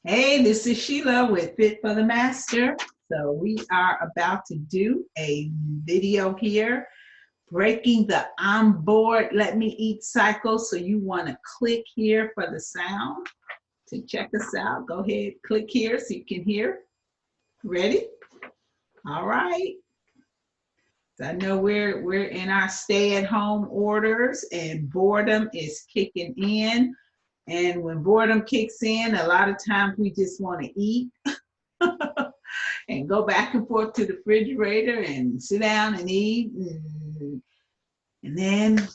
Hey, this is Sheila with Fit for the Master. So we are about to do a video here, breaking the I'm bored, let me eat cycle. So you want to click here for the sound to check us out. Go ahead, click here so you can hear. Ready? All right. So I know we're in our stay-at-home orders and boredom is kicking in. And when boredom kicks in, a lot of times we just want to eat and go back and forth to the refrigerator and sit down and eat. And then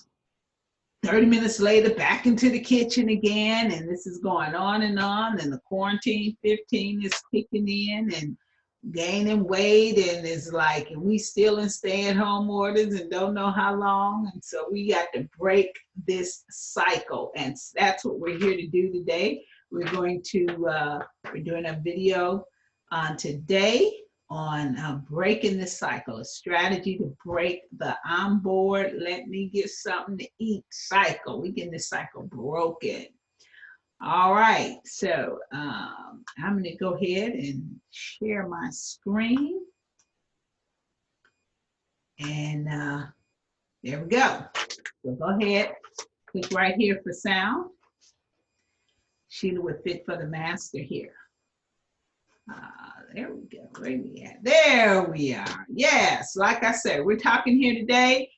30 minutes later, back into the kitchen again. And this is going on. And the quarantine 15 is kicking in and gaining weight. And it's like, and we still in stay-at-home orders and don't know how long. And so we got to break this cycle. And that's what we're here to do today. We're doing a video today on breaking this cycle, a strategy to break the I'm bored, let me get something to eat cycle. We get this cycle broken. All right, so I'm going to go ahead and share my screen. And there we go. So go ahead, click right here for sound. Sheila with Fit for the Master here. There we go. Where we at? There we are. Yes, like I said, we're talking here today,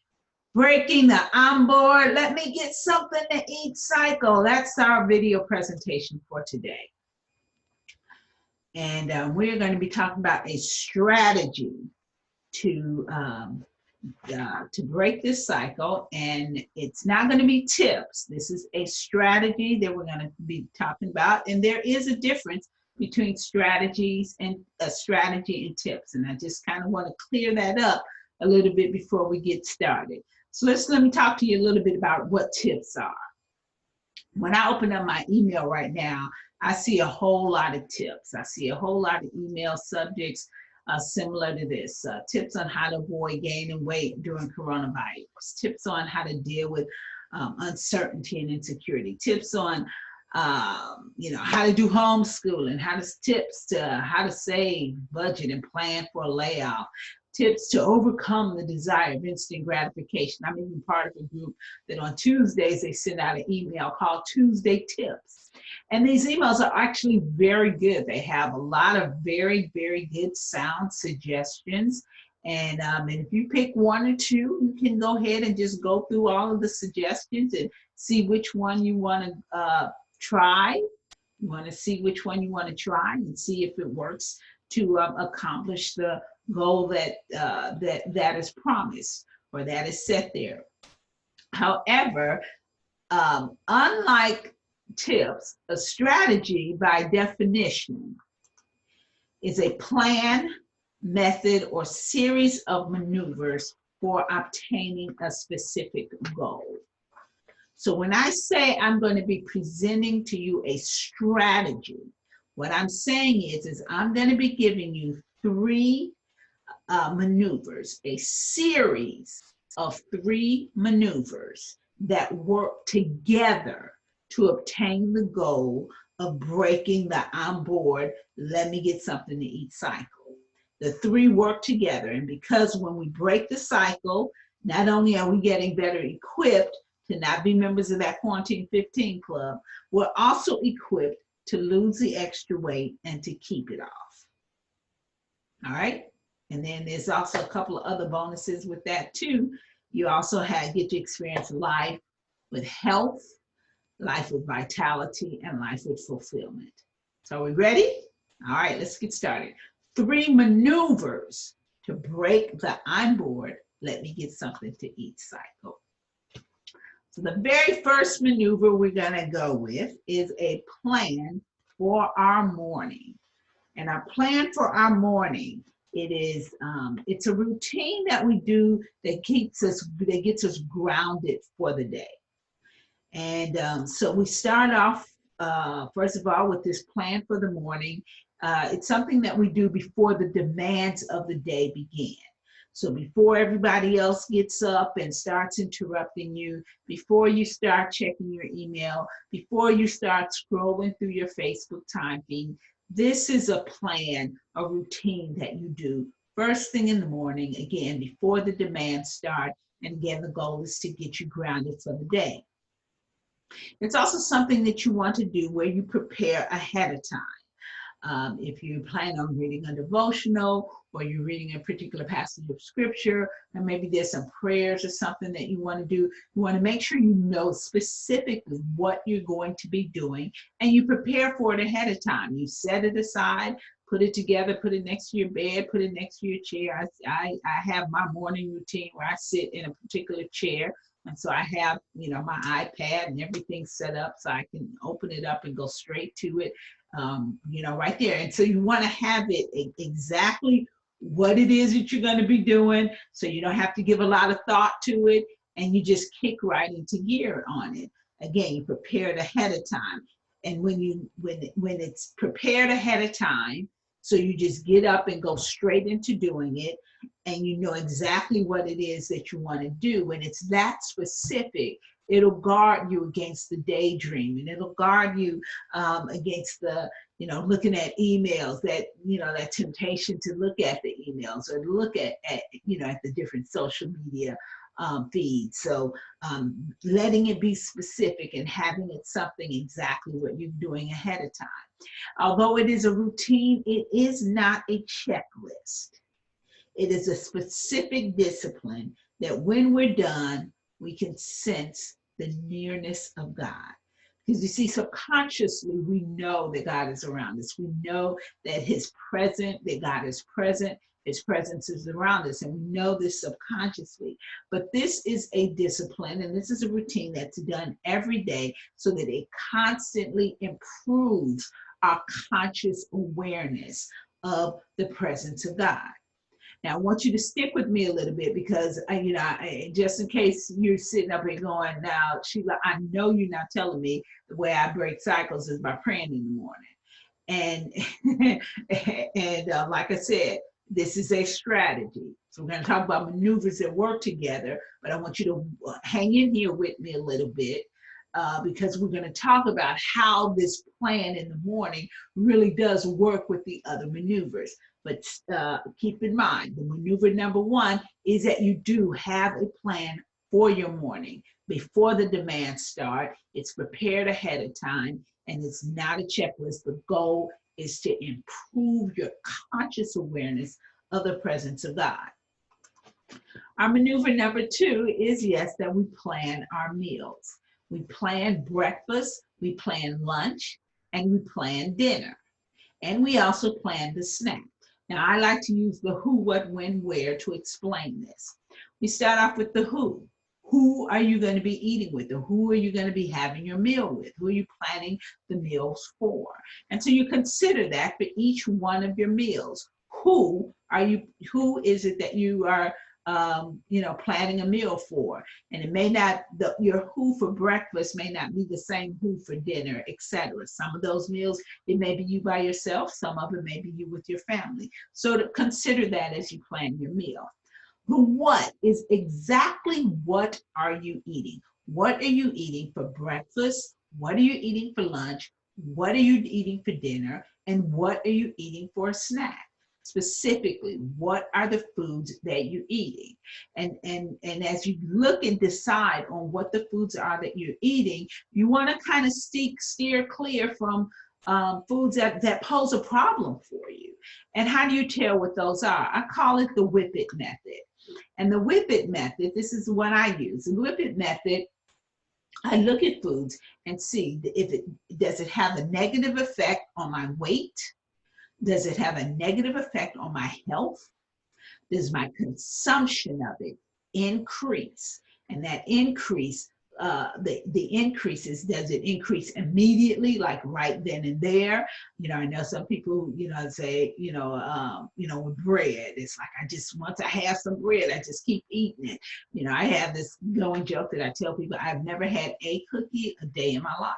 breaking the I'm bored, let me get something to eat cycle. That's our video presentation for today. And we're going to be talking about a strategy to break this cycle. And it's not going to be tips. This is a strategy that we're going to be talking about. And there is a difference between strategies and strategy and tips. And I just kind of want to clear that up a little bit before we get started. So let me talk to you a little bit about what tips are. When I open up my email right now, I see a whole lot of tips. I see a whole lot of email subjects similar to this. Tips on how to avoid gaining weight during coronavirus. Tips on how to deal with uncertainty and insecurity. Tips on how to do homeschooling, tips to how to save, budget, and plan for a layoff. Tips to overcome the desire of instant gratification. I'm even part of a group that on Tuesdays, they send out an email called Tuesday Tips. And these emails are actually very good. They have a lot of very, very good sound suggestions. And if you pick one or two, you can go ahead and just go through all of the suggestions and see which one you want to try. You want to see which one you want to try and see if it works to accomplish the goal that is promised or that is set there. However, unlike tips, a strategy by definition is a plan, method, or series of maneuvers for obtaining a specific goal. So when I say I'm going to be presenting to you a strategy, what I'm saying is I'm going to be giving you three maneuvers, a series of three maneuvers that work together to obtain the goal of breaking the I'm bored, let me get something to eat cycle. The three work together, and because when we break the cycle, not only are we getting better equipped to not be members of that Quarantine 15 club, we're also equipped to lose the extra weight and to keep it off. All right? And then there's also a couple of other bonuses with that too. You also get to experience life with health, life with vitality, and life with fulfillment. So are we ready? All right, let's get started. Three maneuvers to break the I'm bored, let me get something to eat cycle. So the very first maneuver we're going to go with is a plan for our morning. And our plan for our morning, it's a routine that we do that gets us grounded for the day. And so we start off, first of all, with this plan for the morning. It's something that we do before the demands of the day begin. So before everybody else gets up and starts interrupting you, before you start checking your email, before you start scrolling through your Facebook time feed, this is a plan, a routine that you do first thing in the morning, again, before the demands start. And again, the goal is to get you grounded for the day. It's also something that you want to do where you prepare ahead of time. If you plan on reading a devotional or you're reading a particular passage of scripture, and maybe there's some prayers or something that you want to do, you want to make sure you know specifically what you're going to be doing and you prepare for it ahead of time. You set it aside, put it together, put it next to your bed, put it next to your chair. I have my morning routine where I sit in a particular chair. And so I have, my iPad and everything set up so I can open it up and go straight to it, right there. And so you want to have it exactly what it is that you're going to be doing, so you don't have to give a lot of thought to it, and you just kick right into gear on it. Again, you prepare it ahead of time. And when it's prepared ahead of time, so you just get up and go straight into doing it, and you know exactly what it is that you want to do. When it's that specific, it'll guard you against the daydreaming. It'll guard you against the, looking at emails, that, that temptation to look at the emails or look at the different social media feeds. So letting it be specific and having it something exactly what you're doing ahead of time. Although it is a routine, it is not a checklist. It is a specific discipline that when we're done, we can sense the nearness of God. Because you see, subconsciously, we know that God is around us. We know that that God is present. His presence is around us, and we know this subconsciously. But this is a discipline, and this is a routine that's done every day so that it constantly improves our conscious awareness of the presence of God. Now, I want you to stick with me a little bit because, just in case you're sitting up here going, now, Sheila, I know you're not telling me the way I break cycles is by praying in the morning. And like I said, this is a strategy. So we're going to talk about maneuvers that work together, but I want you to hang in here with me a little bit because we're going to talk about how this plan in the morning really does work with the other maneuvers. But keep in mind, the maneuver number one is that you do have a plan for your morning. Before the demands start, it's prepared ahead of time, and it's not a checklist. The goal is to improve your conscious awareness of the presence of God. Our maneuver number two is, yes, that we plan our meals. We plan breakfast, we plan lunch, and we plan dinner. And we also plan the snack. Now, I like to use the who, what, when, where to explain this. We start off with the who. Who are you going to be eating with, or who are you going to be having your meal with? Who are you planning the meals for? And so you consider that for each one of your meals. Who is it that you are planning a meal for? And it may not, your who for breakfast may not be the same who for dinner, etc. Some of those meals, it may be you by yourself. Some of it may be you with your family. So to consider that as you plan your meal. The what is exactly what are you eating? What are you eating for breakfast? What are you eating for lunch? What are you eating for dinner? And what are you eating for a snack? Specifically, what are the foods that you're eating? And as you look and decide on what the foods are that you're eating, you want to kind of steer clear from foods that pose a problem for you. And how do you tell what those are? I call it the whip it method. And the whip it method, this is what I use. The whip it method, I look at foods and see does it have a negative effect on my weight? Does it have a negative effect on my health? Does my consumption of it increase? And that increase, the increases, does it increase immediately, like right then and there? I know some people, say, with bread, it's like, once I have some bread, I just keep eating it. I have this going joke that I tell people, I've never had a cookie a day in my life.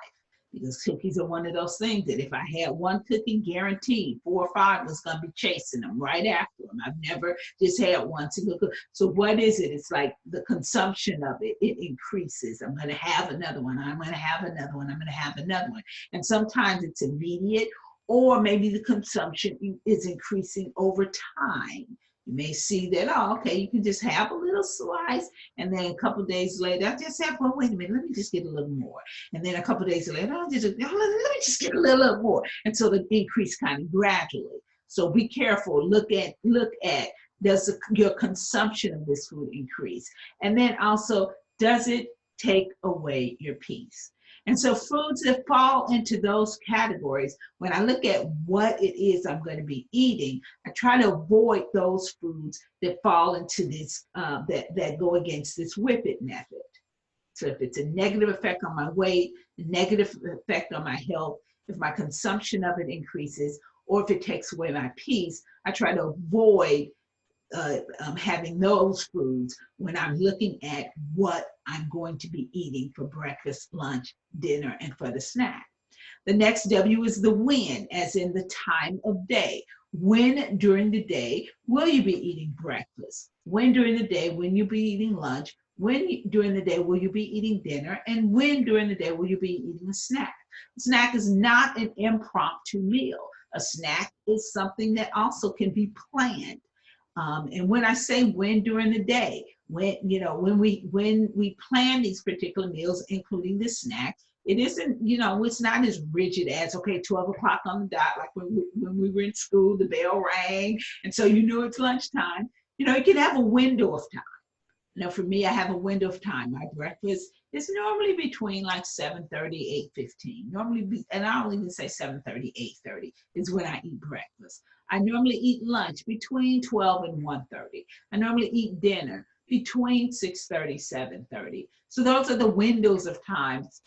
because cookies are one of those things that if I had one cookie, guaranteed 4 or 5 was going to be chasing them right after them. I've never just had one single cookie. So what is it? It's like the consumption of it, it increases. I'm going to have another one. I'm going to have another one. I'm going to have another one. And sometimes it's immediate, or maybe the consumption is increasing over time. You may see that, oh, okay, you can just have a little slice, and then a couple of days later, I just have, well, wait a minute, let me just get a little more. And then a couple of days later, let me just get a little more. And so the increase kind of gradually. So be careful, look at, does your consumption of this food increase? And then also, does it take away your peace? And so foods that fall into those categories, when I look at what it is I'm going to be eating, I try to avoid those foods that fall into this, that go against this whip it method. So if it's a negative effect on my weight, a negative effect on my health, if my consumption of it increases, or if it takes away my peace, I try to avoid having those foods when I'm looking at what I'm going to be eating for breakfast, lunch, dinner, and for the snack. The next W is the when, as in the time of day. When during the day will you be eating breakfast? When during the day will you be eating lunch? When during the day will you be eating dinner? And when during the day will you be eating a snack? A snack is not an impromptu meal. A snack is something that also can be planned. And when I say when during the day, when we plan these particular meals, including the snack, it isn't, it's not as rigid as, okay, 12 o'clock on the dot, like when we were in school, the bell rang, and so you knew it's lunchtime. You can have a window of time. For me, I have a window of time. My breakfast is normally between like 7:30, 8:15. And I'll even say 7:30, 8:30 is when I eat breakfast. I normally eat lunch between 12 and 1:30. I normally eat dinner between 6:30, 7:30. So those are the windows of times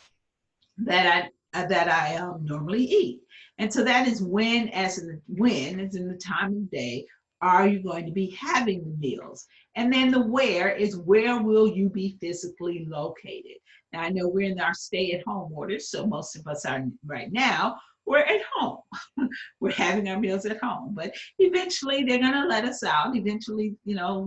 that I normally eat. And so that is when, as in the time of day, are you going to be having the meals? And then the where is, where will you be physically located? Now, I know we're in our stay-at-home orders, so most of us are right now, we're at home. We're having our meals at home, but eventually they're going to let us out. Eventually, it'll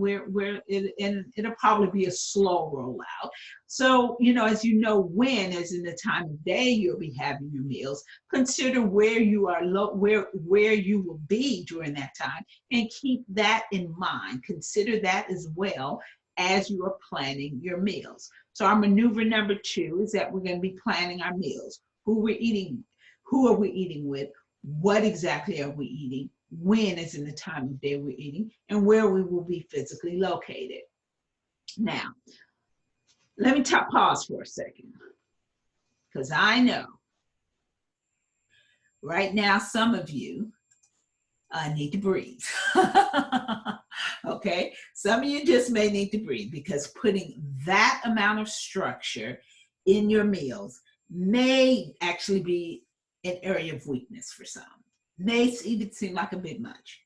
probably be a slow rollout. So, as when, as in the time of day you'll be having your meals, consider where you are, where you will be during that time, and keep that in mind. Consider that as well as you are planning your meals. So our maneuver number 2 is that we're going to be planning our meals. Who are we eating with? What exactly are we eating? When is in the time of day we're eating, and where we will be physically located. Now, let me pause for a second, because I know right now some of you need to breathe. Okay, some of you just may need to breathe, because putting that amount of structure in your meals may actually be an area of weakness for some. May even seem like a bit much.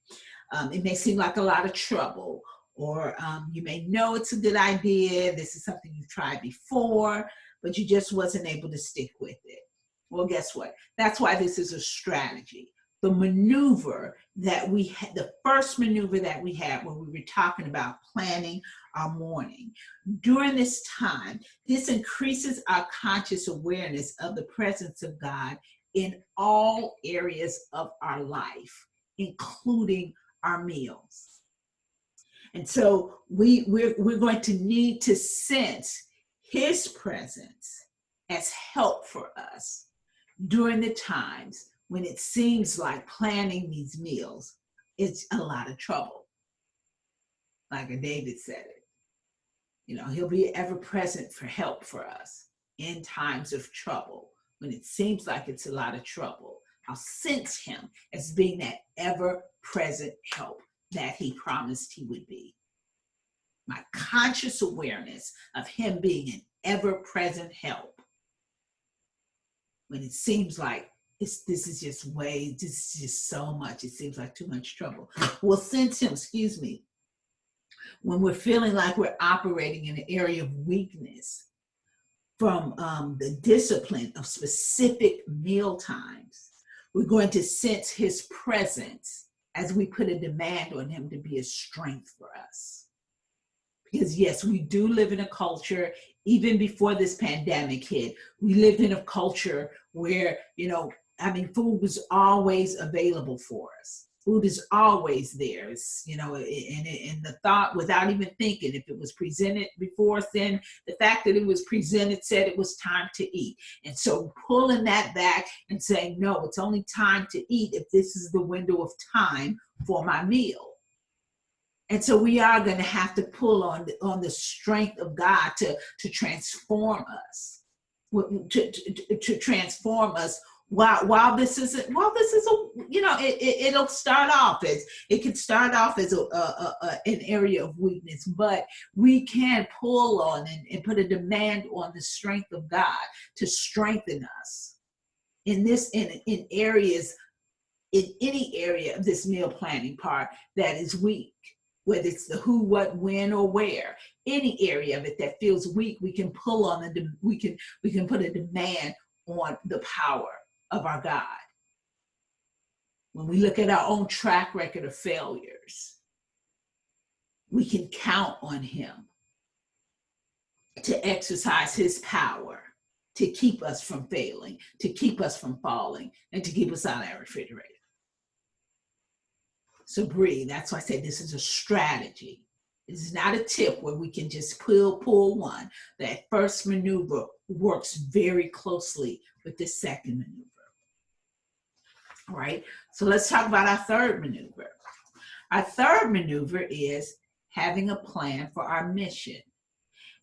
It may seem like a lot of trouble, or you may know it's a good idea. This is something you've tried before, but you just wasn't able to stick with it. Well, guess what? That's why this is a strategy. The maneuver that we had, the first maneuver that we had when we were talking about planning our morning. During this time, this increases our conscious awareness of the presence of God in all areas of our life, including our meals. And so we're going to need to sense His presence as help for us during the times when it seems like planning these meals is a lot of trouble. Like David said it, He'll be ever present for help for us in times of trouble. When it seems like it's a lot of trouble, I'll sense Him as being that ever-present help that He promised He would be. My conscious awareness of Him being an ever-present help. When it seems like this is just so much, it seems like too much trouble. We'll sense Him, when we're feeling like we're operating in an area of weakness, the discipline of specific meal times, we're going to sense his presence as we put a demand on him to be a strength for us. Because yes, we do live in a culture, even before this pandemic hit, we lived in a culture where, food was always available for us. Food is always there. It's, and the thought, without even thinking, if it was presented before us, then the fact that it was presented said it was time to eat. And so pulling that back and saying, no, it's only time to eat if this is the window of time for my meal. And so we are going to have to pull on the strength of God to transform us, to transform us. While this is it'll start off as, it can start off as an area of weakness, but we can pull on and put a demand on the strength of God to strengthen us in areas, in any area of this meal planning part that is weak. Whether it's the who, what, when, or where, any area of it that feels weak, we can pull on we can put a demand on the power of our God. When we look at our own track record of failures, we can count on him to exercise his power to keep us from failing, to keep us from falling, and to keep us out of our refrigerator. So breathe. That's why I say this is a strategy. This is not a tip where we can just pull one. That first maneuver works very closely with the second maneuver. All right. So let's talk about our third maneuver. Our third maneuver is having a plan for our mission.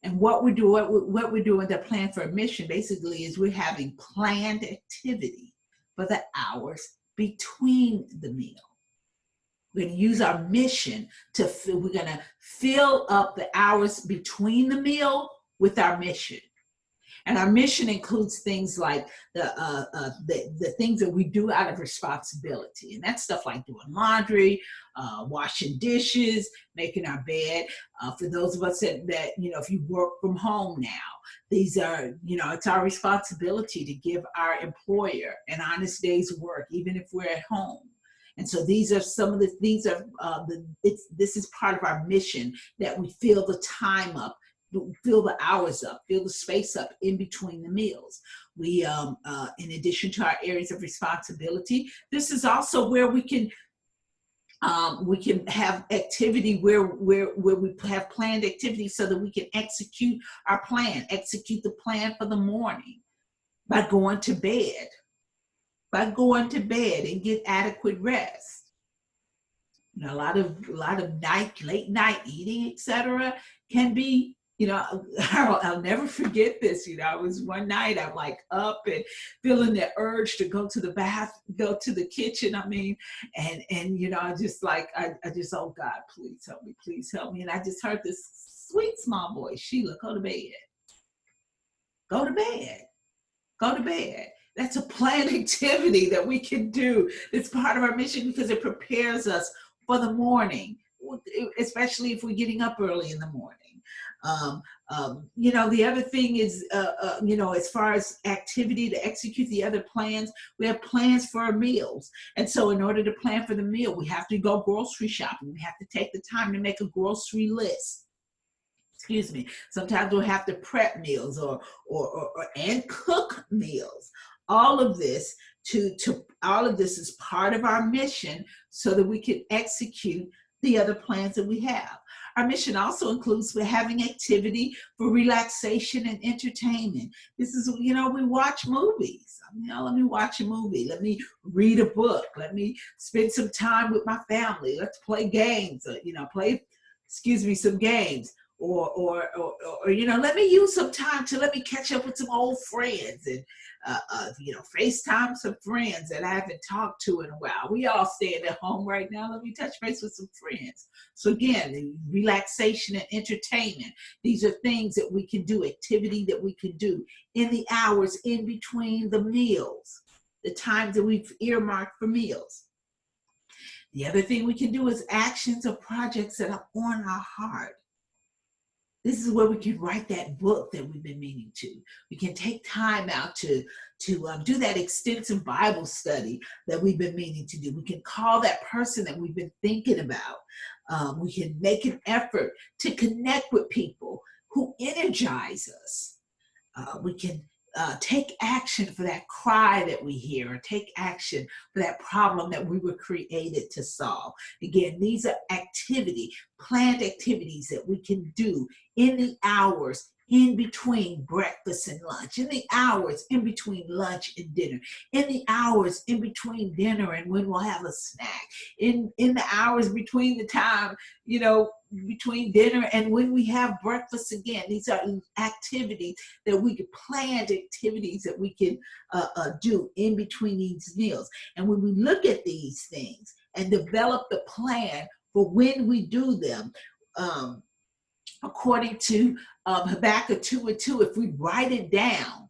And what we're doing with the plan for a mission basically is we're having planned activity for the hours between the meal. We're going to use our mission we're going to fill up the hours between the meal with our mission. And our mission includes things like the things that we do out of responsibility. And that's stuff like doing laundry, washing dishes, making our bed. For those of us that, if you work from home now, these are, it's our responsibility to give our employer an honest day's work, even if we're at home. And so these are some of this is part of our mission, that we fill the time up, fill the hours up, fill the space up in between the meals. We, in addition to our areas of responsibility, this is also where we can have activity where we have planned activity so that we can execute the plan for the morning by going to bed. And get adequate rest. A lot of late night eating, etc., can be, I'll never forget this. It was one night I'm like up and feeling the urge to go to the kitchen. And I just, oh God, please help me. And I just heard this sweet small voice, Sheila, go to bed. That's a planned activity that we can do. It's part of our mission because it prepares us for the morning, especially if we're getting up early in the morning. The other thing is, as far as activity to execute the other plans, we have plans for our meals. And so in order to plan for the meal, we have to go grocery shopping. We have to take the time to make a grocery list. Excuse me. Sometimes we'll have to prep meals and cook meals. All of this is part of our mission so that we can execute the other plans that we have. Our mission also includes we're having activity for relaxation and entertainment. This is, we watch movies. Let me watch a movie. Let me read a book. Let me spend some time with my family. Let's play games. Some games. Or let me use some time to let me catch up with some old friends and, FaceTime some friends that I haven't talked to in a while. We all staying at home right now. Let me touch base with some friends. So again, relaxation and entertainment. These are things that we can do, activity that we can do in the hours in between the meals, the times that we've earmarked for meals. The other thing we can do is actions or projects that are on our heart. This is where we can write that book that we've been meaning to. We can take time out to do that extensive Bible study that we've been meaning to do. We can call that person that we've been thinking about. We can make an effort to connect with people who energize us. We can take action for that cry that we hear, or take action for that problem that we were created to solve. Again, these are planned activities that we can do in the hours in between breakfast and lunch, in the hours in between lunch and dinner, in the hours in between dinner and when we'll have a snack, in the hours between the time, between dinner and when we have breakfast again. These are activities that we can, planned activities that we can do in between these meals. And when we look at these things and develop the plan for when we do them, according to Habakkuk 2:2, if we write it down,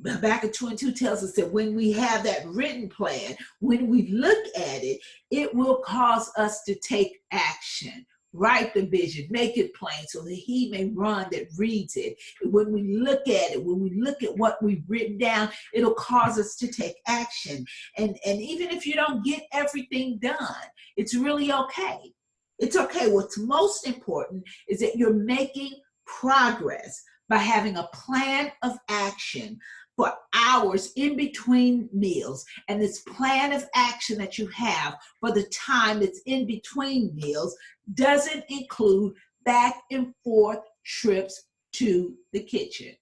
Habakkuk 2:2 tells us that when we have that written plan, when we look at it, it will cause us to take action. Write the vision, make it plain so that he may run that reads it. When we look at it, when we look at what we've written down, it'll cause us to take action. And even if you don't get everything done, it's really okay. It's okay. What's most important is that you're making progress by having a plan of action for hours in between meals. And this plan of action that you have for the time that's in between meals doesn't include back and forth trips to the kitchen.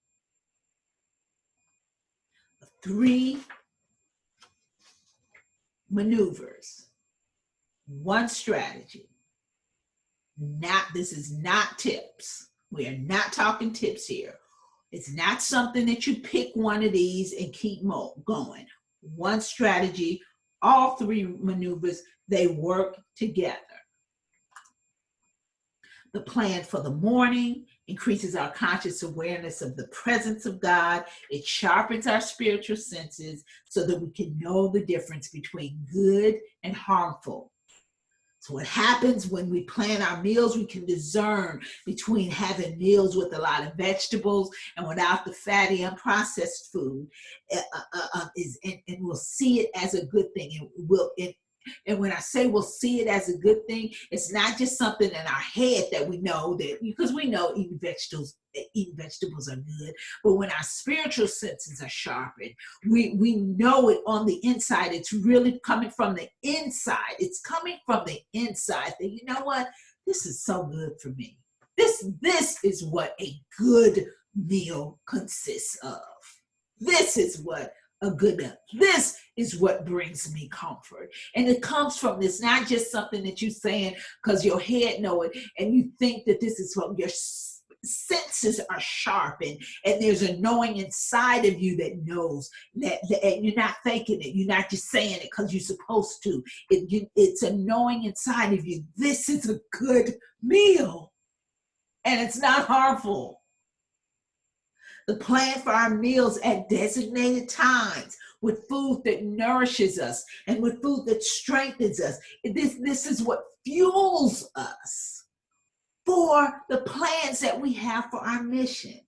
3 maneuvers, 1 strategy. This is not tips. We are not talking tips here. It's not something that you pick one of these and keep going. 1 strategy, all 3 maneuvers, they work together. The plan for the morning increases our conscious awareness of the presence of God. It sharpens our spiritual senses so that we can know the difference between good and harmful. So what happens when we plan our meals, we can discern between having meals with a lot of vegetables and without the fatty, unprocessed food, and we'll see it as a good thing. And when I say we'll see it as a good thing, it's not just something in our head that we know, that because we know eating vegetables are good, but when our spiritual senses are sharpened, we know it on the inside. It's really coming from the inside. It's coming from the inside that, you know what, this is so good for me. This is what a good meal consists of. This is what a good meal. This is what brings me comfort. And it comes from this, not just something that you're saying because your head know it and you think that this is what your senses are sharpened, and there's a knowing inside of you that knows that, and you're not faking it. You're not just saying it because you're supposed to. It's a knowing inside of you. This is a good meal, and it's not harmful. The plan for our meals at designated times with food that nourishes us and with food that strengthens us. This is what fuels us for the plans that we have for our mission.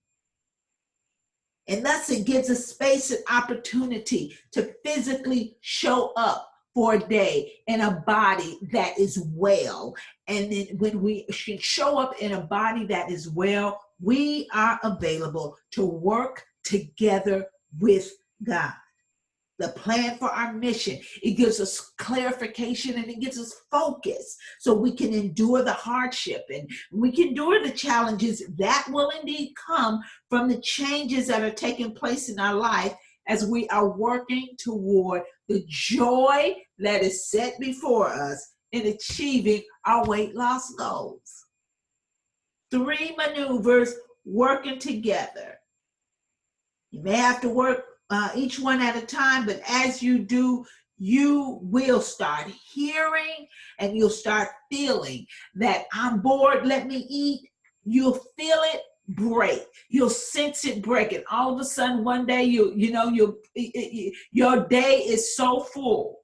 And thus it gives us space and opportunity to physically show up for a day in a body that is well. And then when we should show up in a body that is well, we are available to work together with God. The plan for our mission, it gives us clarification and it gives us focus so we can endure the hardship and we can endure the challenges that will indeed come from the changes that are taking place in our life as we are working toward the joy that is set before us in achieving our weight loss goals. 3 maneuvers working together. You may have to work each one at a time, but as you do, you will start hearing and you'll start feeling that I'm bored, let me eat. You'll feel it break. You'll sense it break. And all of a sudden one day, your day is so full.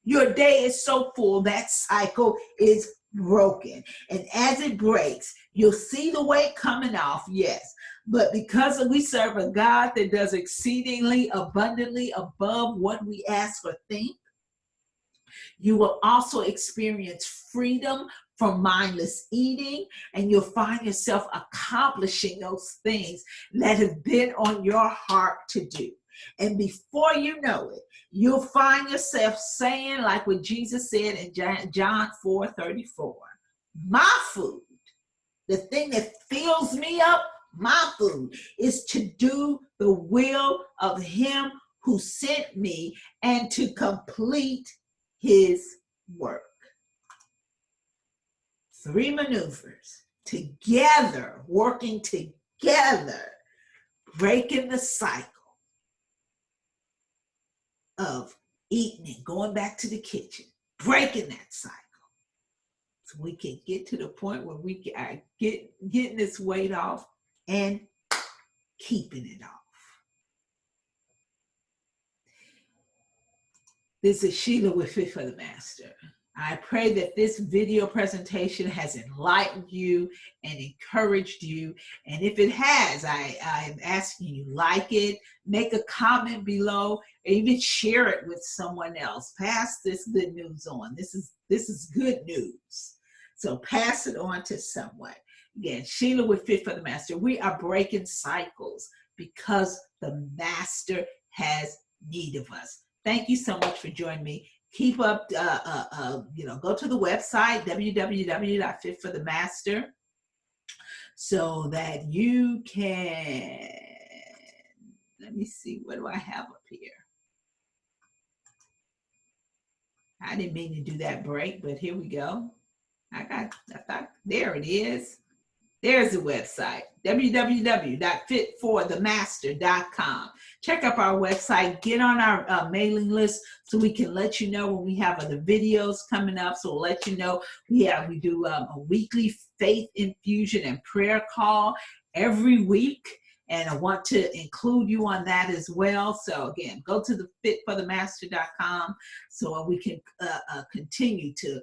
Your day is so full, that cycle is broken. And as it breaks, you'll see the weight coming off, yes. But because we serve a God that does exceedingly abundantly above what we ask or think, you will also experience freedom from mindless eating, and you'll find yourself accomplishing those things that have been on your heart to do. And before you know it, you'll find yourself saying, like what Jesus said in John 4:34, my food, the thing that fills me up, my food, is to do the will of him who sent me and to complete his work. 3 maneuvers together, working together, breaking the cycle of eating and going back to the kitchen, breaking that cycle. So we can get to the point where we are getting this weight off and keeping it off. This is Sheila with Fit for the Master. I pray that this video presentation has enlightened you and encouraged you. And if it has, I am asking you, like it, make a comment below, or even share it with someone else. Pass this good news on. This is good news. So pass it on to someone. Again, Sheila with Fit for the Master. We are breaking cycles because the Master has need of us. Thank you so much for joining me. Keep up, go to the website, www.fitforthemaster, so that you can, let me see, what do I have up here? I didn't mean to do that break, but here we go. There it is. There's the website, www.fitforthemaster.com. Check out our website, get on our mailing list so we can let you know when we have other videos coming up. So we'll let you know we do a weekly faith infusion and prayer call every week. And I want to include you on that as well. So again, go to the fitforthemaster.com so we can continue to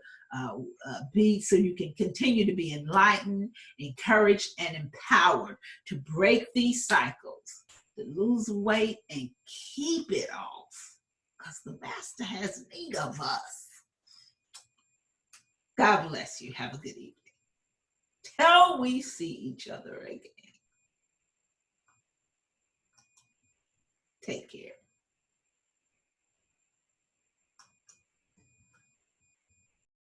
so you can continue to be enlightened, encouraged, and empowered to break these cycles, to lose weight and keep it off, because the Master has need of us. God bless you. Have a good evening. Till we see each other again. Take care.